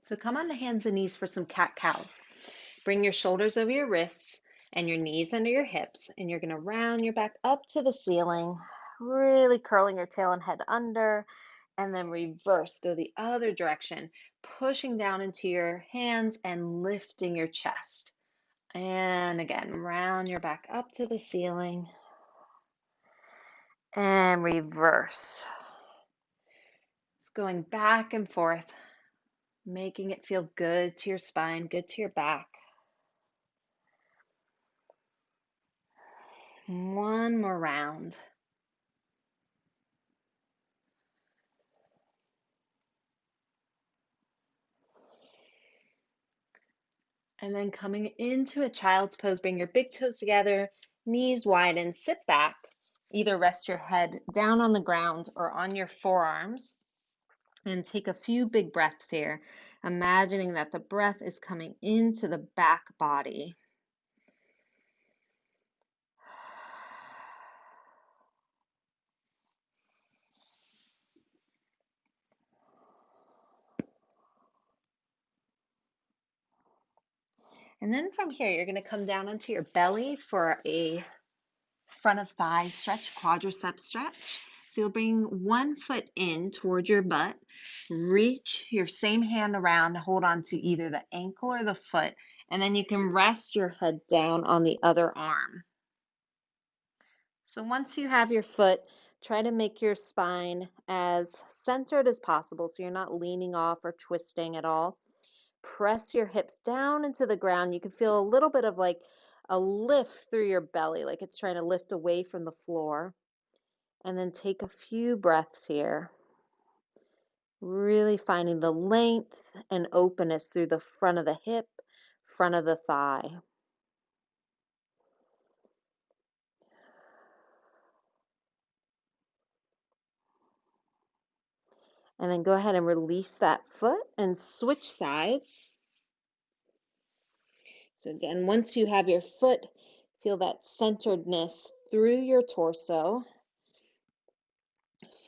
So come on the hands and knees for some cat-cows. Bring your shoulders over your wrists and your knees under your hips, and you're going to round your back up to the ceiling, really curling your tail and head under, and then reverse. Go the other direction, pushing down into your hands and lifting your chest. And again, round your back up to the ceiling and reverse. It's going back and forth, making it feel good to your spine, good to your back. One more round. And then coming into a child's pose, bring your big toes together, knees widen, sit back. Either rest your head down on the ground or on your forearms. And take a few big breaths here, imagining that the breath is coming into the back body. And then from here, you're going to come down onto your belly for a front of thigh stretch, quadricep stretch. So you'll bring one foot in toward your butt, reach your same hand around, hold on to either the ankle or the foot, and then you can rest your head down on the other arm. So once you have your foot, try to make your spine as centered as possible so you're not leaning off or twisting at all. Press your hips down into the ground. You can feel a little bit of like a lift through your belly, like it's trying to lift away from the floor. And then take a few breaths here, really finding the length and openness through the front of the hip, front of the thigh. And then go ahead and release that foot and switch sides. So again, once you have your foot, feel that centeredness through your torso.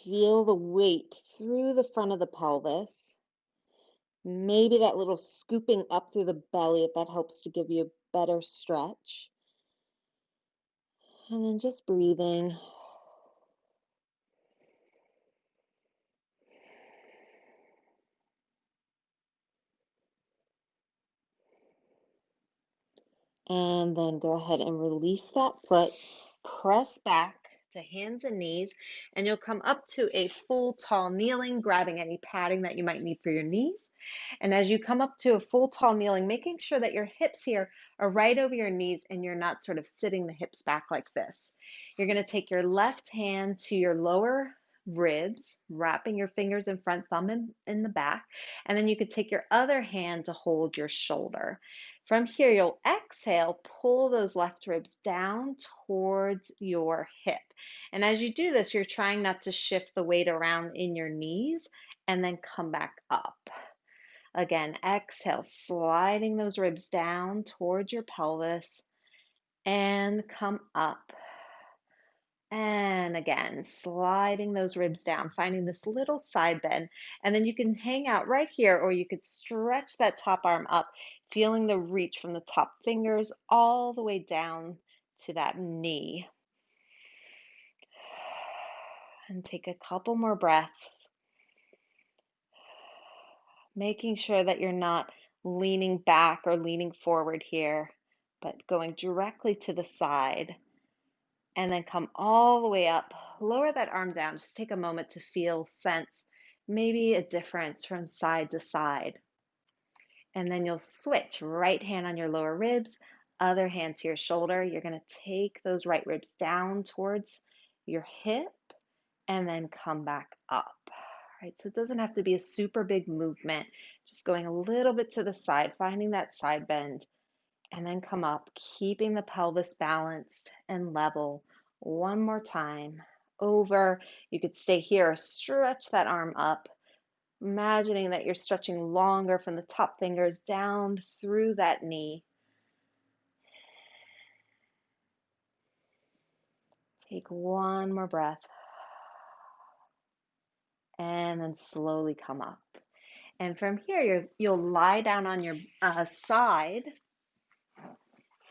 Feel the weight through the front of the pelvis. Maybe that little scooping up through the belly if that helps to give you a better stretch. And then just breathing. And then go ahead and release that foot. Press back to hands and knees, and you'll come up to a full tall kneeling, grabbing any padding that you might need for your knees. And as you come up to a full tall kneeling, making sure that your hips here are right over your knees and you're not sort of sitting the hips back like this. You're going to take your left hand to your lower ribs, wrapping your fingers and front thumb in the back, and then you could take your other hand to hold your shoulder. From here, you'll exhale, pull those left ribs down towards your hip. And as you do this, you're trying not to shift the weight around in your knees and then come back up. Again, exhale, sliding those ribs down towards your pelvis and come up. And again, sliding those ribs down, finding this little side bend. And then you can hang out right here, or you could stretch that top arm up, feeling the reach from the top fingers all the way down to that knee. And take a couple more breaths, making sure that you're not leaning back or leaning forward here, but going directly to the side. And then come all the way up, lower that arm down. Just take a moment to feel, sense maybe a difference from side to side. And then you'll switch right hand on your lower ribs, other hand to your shoulder. You're going to take those right ribs down towards your hip and then come back up. Right, so it doesn't have to be a super big movement, just going a little bit to the side, finding that side bend, and then come up, keeping the pelvis balanced and level. One more time. Over. You could stay here, stretch that arm up, imagining that you're stretching longer from the top fingers down through that knee. Take one more breath and then slowly come up. And from here, you'll lie down on your side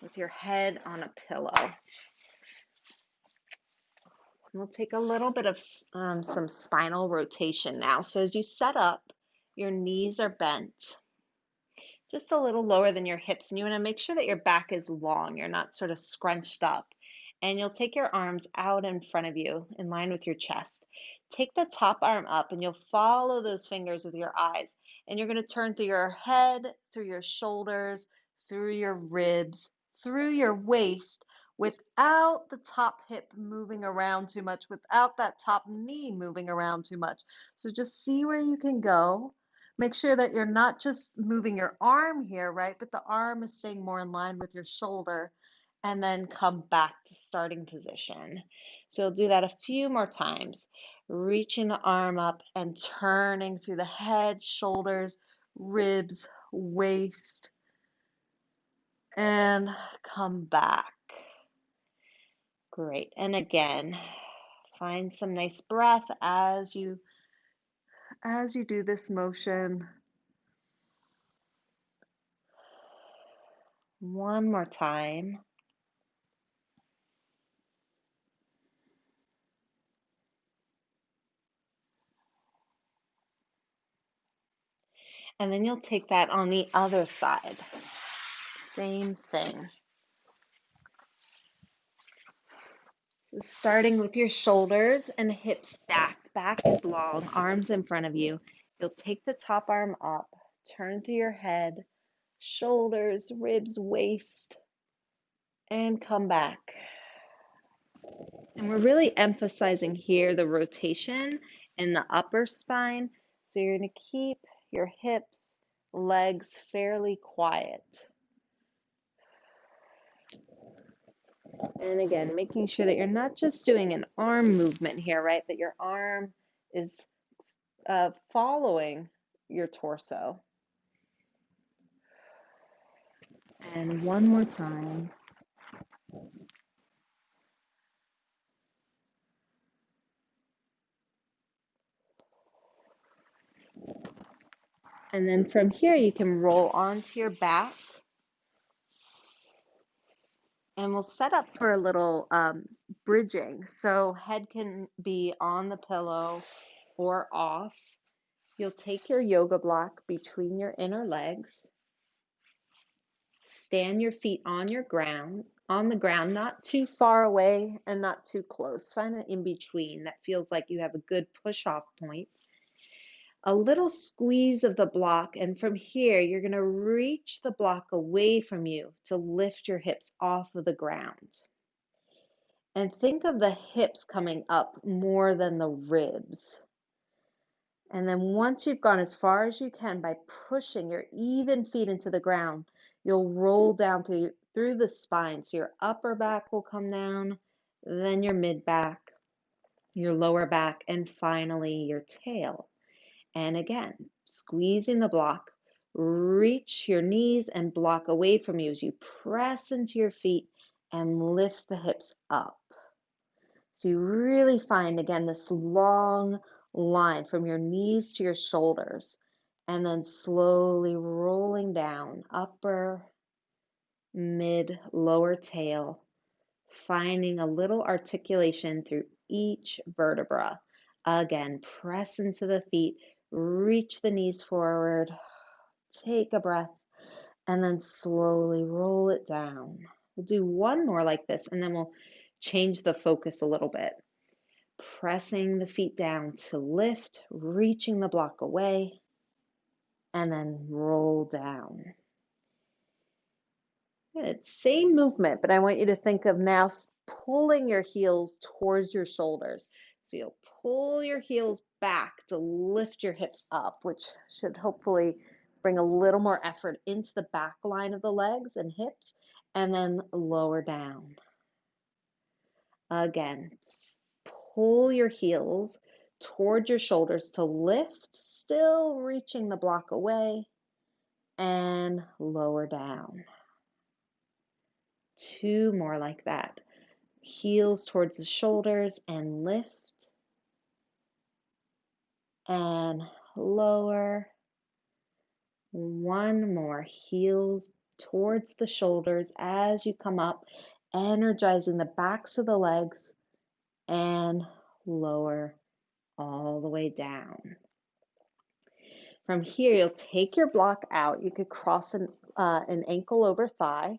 with your head on a pillow. We'll take a little bit of some spinal rotation now. So as you set up, your knees are bent just a little lower than your hips, and you want to make sure that your back is long. You're not sort of scrunched up. And you'll take your arms out in front of you in line with your chest. Take the top arm up and you'll follow those fingers with your eyes. And you're going to turn through your head, through your shoulders, through your ribs, through your waist, without the top hip moving around too much, without that top knee moving around too much. So just see where you can go. Make sure that you're not just moving your arm here, right? But the arm is staying more in line with your shoulder, and then come back to starting position. So you'll do that a few more times, reaching the arm up and turning through the head, shoulders, ribs, waist, and come back. Great. And again, find some nice breath as you do this motion. One more time. And then you'll take that on the other side. Same thing. So starting with your shoulders and hips stacked, back is long, arms in front of you. You'll take the top arm up, turn through your head, shoulders, ribs, waist, and come back. And we're really emphasizing here the rotation in the upper spine. So you're going to keep your hips, legs fairly quiet. And again, making sure that you're not just doing an arm movement here, right? But your arm is following your torso. And one more time. And then from here, you can roll onto your back. And we'll set up for a little bridging. So head can be on the pillow or off. You'll take your yoga block between your inner legs. Stand your feet on the ground, not too far away and not too close. Find an in between that feels like you have a good push off point. A little squeeze of the block, and from here, you're going to reach the block away from you to lift your hips off of the ground. And think of the hips coming up more than the ribs. And then once you've gone as far as you can by pushing your even feet into the ground, you'll roll down through the spine. So your upper back will come down, then your mid back, your lower back, and finally your tail. And again, squeezing the block, reach your knees and block away from you as you press into your feet and lift the hips up. So you really find, again, this long line from your knees to your shoulders, and then slowly rolling down, upper, mid, lower tail, finding a little articulation through each vertebra. Again, press into the feet, reach the knees forward, take a breath, and then slowly roll it down. We'll do one more like this, and then we'll change the focus a little bit. Pressing the feet down to lift, reaching the block away, and then roll down. It's same movement, but I want you to think of now pulling your heels towards your shoulders. So you'll pull your heels back to lift your hips up, which should hopefully bring a little more effort into the back line of the legs and hips, and then lower down. Again, pull your heels toward your shoulders to lift, still reaching the block away, and lower down. Two more like that. Heels towards the shoulders and lift, and lower, One more. Heels towards the shoulders as you come up, energizing the backs of the legs and lower all the way down. From here, you'll take your block out. You could cross an ankle over thigh.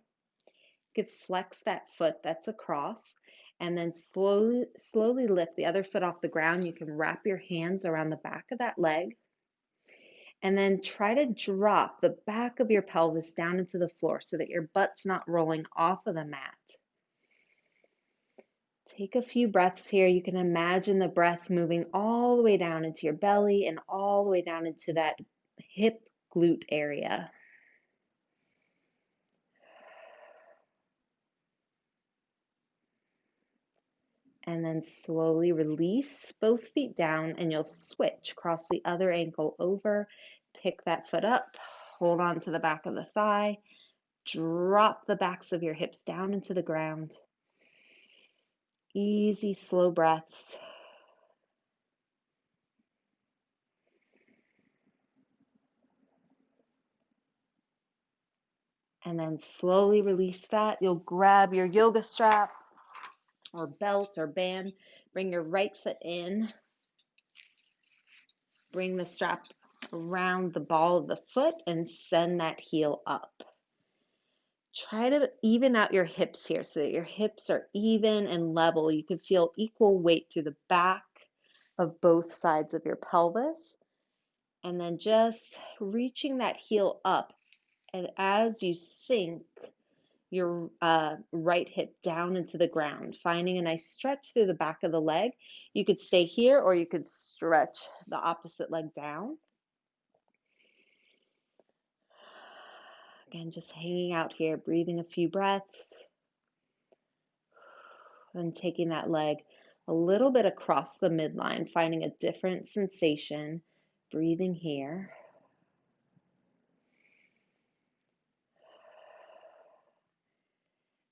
You could flex that foot that's across, and then slowly lift the other foot off the ground. You can wrap your hands around the back of that leg, and then try to drop the back of your pelvis down into the floor so that your butt's not rolling off of the mat. Take a few breaths here. You can imagine the breath moving all the way down into your belly and all the way down into that hip glute area. And then slowly release both feet down, and you'll switch, cross the other ankle over, pick that foot up, hold on to the back of the thigh, drop the backs of your hips down into the ground. Easy, slow breaths. And then slowly release that. You'll grab your yoga strap or belt or band. Bring your right foot in. Bring the strap around the ball of the foot and send that heel up. Try to even out your hips here so that your hips are even and level. You can feel equal weight through the back of both sides of your pelvis. And then just reaching that heel up. And as you sink your right hip down into the ground, finding a nice stretch through the back of the leg. You could stay here or you could stretch the opposite leg down. Again, just hanging out here, breathing a few breaths. And taking that leg a little bit across the midline, finding a different sensation, breathing here.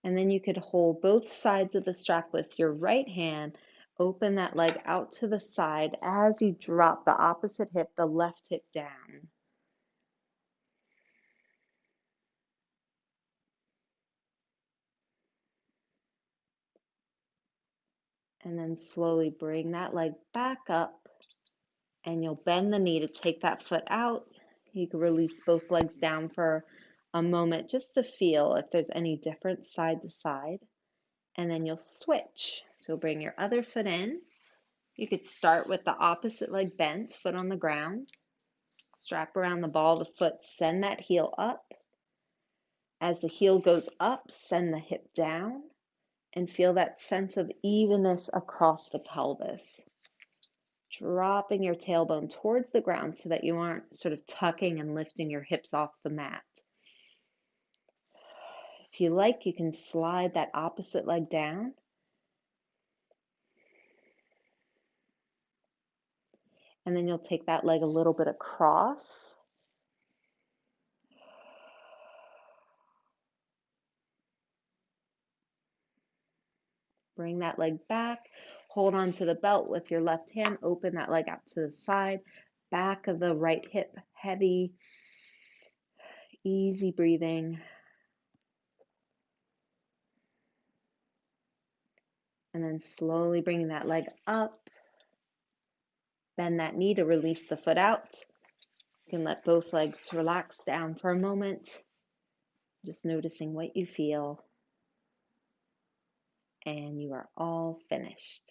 And then you could hold both sides of the strap with your right hand, open that leg out to the side as you drop the opposite hip, the left hip down. And then slowly bring that leg back up, and you'll bend the knee to take that foot out. You can release both legs down for a moment just to feel if there's any difference side to side. And then you'll switch. So bring your other foot in. You could start with the opposite leg bent, foot on the ground. Strap around the ball of the foot, send that heel up. As the heel goes up, send the hip down and feel that sense of evenness across the pelvis. Dropping your tailbone towards the ground so that you aren't sort of tucking and lifting your hips off the mat. If you like, you can slide that opposite leg down. And then you'll take that leg a little bit across. Bring that leg back. Hold on to the belt with your left hand. Open that leg out to the side. Back of the right hip heavy. Easy breathing. And then slowly bringing that leg up. Bend that knee to release the foot out. You can let both legs relax down for a moment. Just noticing what you feel. And you are all finished.